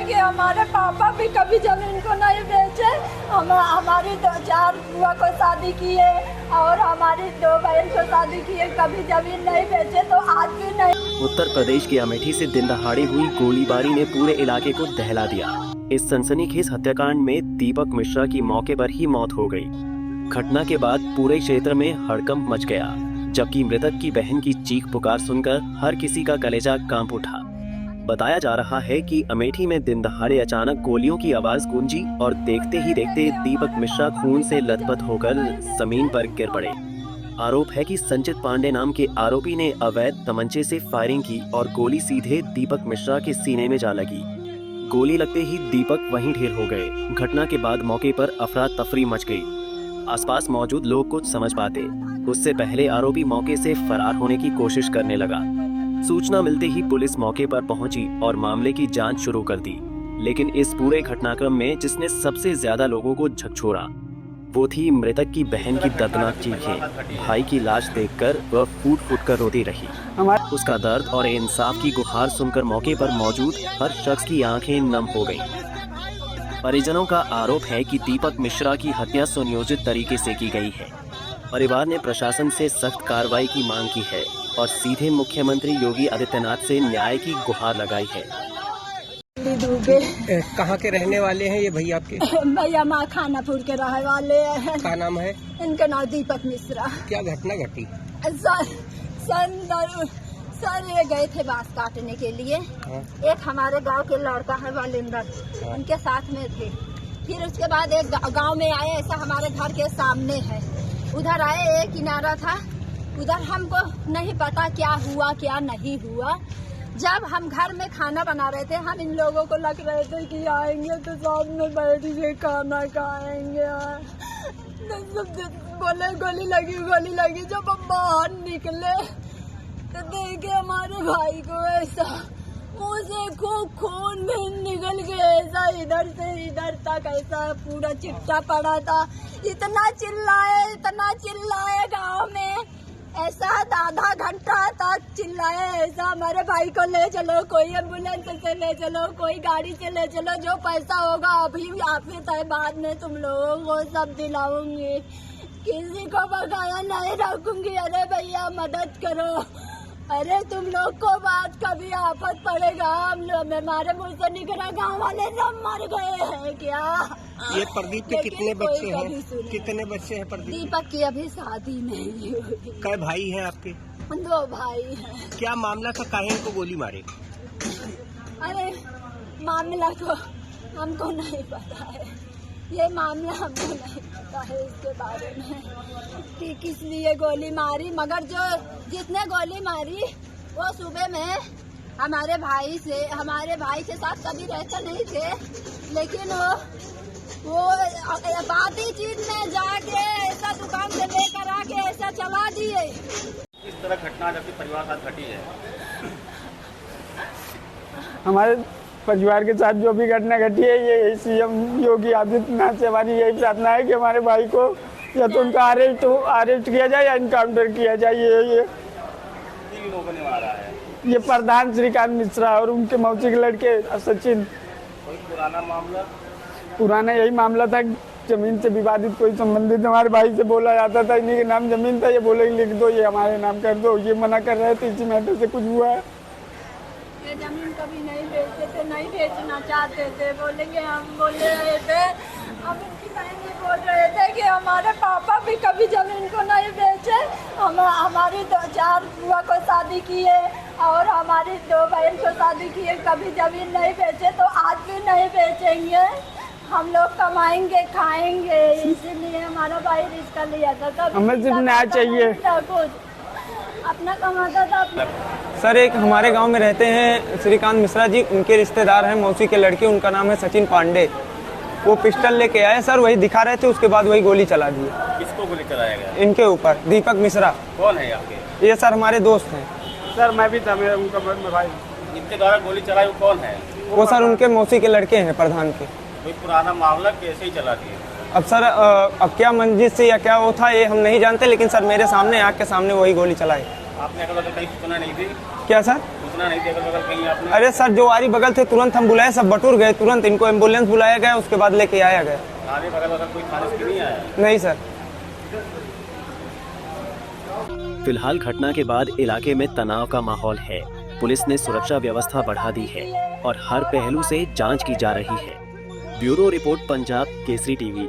कि हमारे पापा भी कभी जमीन को नहीं बेचे। हमारी 2-4 बुआ को शादी किए और हमारी 2 बहन को शादी किए, कभी जमीन नहीं बेचे, तो आज भी नहीं। उत्तर प्रदेश के अमेठी से दिन दहाड़े हुई गोलीबारी ने पूरे इलाके को दहला दिया। इस सनसनीखेज हत्याकांड में दीपक मिश्रा की मौके पर ही मौत हो गई। घटना के बाद पूरे क्षेत्र में हड़कंप मच गया, जबकि मृतक की बहन की चीख पुकार सुनकर हर किसी का कलेजा कांप उठा। बताया जा रहा है कि अमेठी में दिन दहाड़े अचानक गोलियों की आवाज गूंजी और देखते ही देखते दीपक मिश्रा खून से लथपथ होकर जमीन पर गिर पड़े। आरोप है कि संचित पांडे नाम के आरोपी ने अवैध तमंचे से फायरिंग की और गोली सीधे दीपक मिश्रा के सीने में जा लगी। गोली लगते ही दीपक वहीं ढेर हो गए। घटना के बाद मौके पर अफरा तफरी मच गई। आसपास मौजूद लोग कुछ समझ पाते, उससे पहले आरोपी मौके से फरार होने की कोशिश करने लगा। सूचना मिलते ही पुलिस मौके पर पहुंची और मामले की जांच शुरू कर दी। लेकिन इस पूरे घटनाक्रम में जिसने सबसे ज्यादा लोगों को झकझोरा वो थी मृतक की बहन की दर्दनाक चीखें। भाई की लाश देखकर वह फूट फूट कर रोती रही। उसका दर्द और इंसाफ की गुहार सुनकर मौके पर मौजूद हर शख्स की आंखें नम हो गईं। परिजनों का आरोप है कि दीपक मिश्रा की हत्या सुनियोजित तरीके से की गई है। परिवार ने प्रशासन से सख्त कार्रवाई की मांग की है और सीधे मुख्यमंत्री योगी आदित्यनाथ से न्याय की गुहार लगाई है। कहाँ के रहने वाले हैं ये भैया आपके? भैया माँ खानापुर के रहने वाले हैं। क्या नाम है? इनका नाम दीपक मिश्रा। क्या घटना घटी? सर ये गए थे बांस काटने के लिए। हाँ। एक हमारे गांव के लड़का है वालिंदर, हाँ। उनके साथ में थे। फिर उसके बाद एक गांव में आए, ऐसा हमारे घर के सामने है, उधर आए, एक किनारा था उधर, हमको नहीं पता क्या हुआ क्या नहीं हुआ। जब हम घर में खाना बना रहे थे, हम इन लोगों को लग रहे थे कि आएंगे तो साथ में बैठ के खाना खाएंगे। बोले गोली लगी। जब हम बाहर निकले तो देखे हमारे भाई को ऐसा मुंह से खून में निकल के ऐसा इधर से इधर तक ऐसा पूरा चिट्टा पड़ा था। इतना चिल्लाए गांव में, ऐसा आधा घंटा तक चिल्लाए, ऐसा हमारे भाई को ले चलो, कोई एम्बुलेंस से ले चलो, कोई गाड़ी से ले चलो, जो पैसा होगा अभी आपके तय बाद में तुम लोगों को सब दिलाऊंगी, किसी को बकाया नहीं रखूंगी। अरे भैया मदद करो, अरे तुम लोग को बात कभी आफत पड़ेगा, हम लोग हमारे मुँह से निकला, गाँव वाले सब मर गए हैं क्या? ये प्रदीप के कितने बच्चे हैं? कितने बच्चे हैं प्रदीप? दीपक की अभी शादी नहीं हुई। कै भाई हैं आपके? 2 भाई हैं। क्या मामला था, काहे इनको गोली मारे? अरे मामला तो हमको नहीं पता है, ये मामला हमको नहीं पता है इसके बारे में कि किस लिए गोली मारी, मगर जिसने गोली मारी वो सुबह में हमारे भाई के साथ कभी रहते नहीं थे, लेकिन वो बाती चीज में जाके ऐसा दुकान से लेकर आके ऐसा चला दिए। इस तरह घटना जबकि परिवार साथ घटी है। हमारे परिवार के साथ जो भी घटना घटी है, ये सीएम योगी आदित्यनाथ से हमारी यही प्रार्थना है कि हमारे भाई को या तो उनका अरेस्ट किया जाए या इनकाउंटर किया जाए। ये लोगों ने मारा है? ये प्रधान श्रीकांत मिश्रा और उनके मौसी के लड़के सचिन। कोई पुराना मामला? पुराना यही मामला था, जमीन से विवादित कोई संबंधित हमारे भाई से बोला जाता था, इन्हीं के नाम जमीन था, ये बोले लिख दो, ये हमारे नाम कर दो, ये मना कर रहे थे, इसी मैटर से कुछ हुआ है। ये जमीन कभी नहीं बेचते थे, नहीं बेचना चाहते थे, बोलेंगे हम बोले रहे थे, हम इनकी बहन बोल रहे थे कि हमारे पापा भी कभी जमीन को नहीं बेचे। हमारी 2-4 बुआ को शादी किए और हमारी 2 बहन को शादी किए, कभी जमीन नहीं बेचे, तो आज भी नहीं बेचेंगे। हम लोग कमाएंगे खाएंगे, इसीलिए हमारा भाई रिश्ता लिया था। हमें सिर्फ न्याय चाहिए, अपना कमाता था अपना। सर एक हमारे गांव में रहते हैं श्रीकांत मिश्रा जी, उनके रिश्तेदार हैं, मौसी के लड़के, उनका नाम है सचिन पांडे। वो पिस्टल लेके आए सर, वही दिखा रहे थे, उसके बाद वही गोली चला दी। किसको गोली चलाया गया? इनके ऊपर, दीपक मिश्रा। कौन है आपके? ये सर हमारे दोस्त हैं। सर मैं भी था, मेरा उनका भाई। जिनके द्वारा गोली चलाई वो कौन है? वो सर उनके मौसी के लड़के हैं, प्रधान के। कोई पुराना मामला, कैसे ही चला दिए? अब सर अब क्या मंजिल से या क्या वो था ये हम नहीं जानते, लेकिन सर मेरे सामने आँख के सामने वही गोली चलाई। आपने कहीं सूचना नहीं दी? क्या सर? घटना नहीं थी अगल बगल कहीं आपने? अरे सर जो आरी बगल थे तुरंत हम बुलाए, सब बटुर गए, तुरंत इनको एम्बुलेंस बुलाया गया, उसके बाद लेके आया गया। थाने बगल बगल कोई थाने से नहीं आया? नहीं सर। फिलहाल घटना के बाद इलाके में तनाव का माहौल है। पुलिस ने सुरक्षा व्यवस्था बढ़ा दी है और हर पहलू से जांच की जा रही है। Bureau report, Punjab Kesari TV.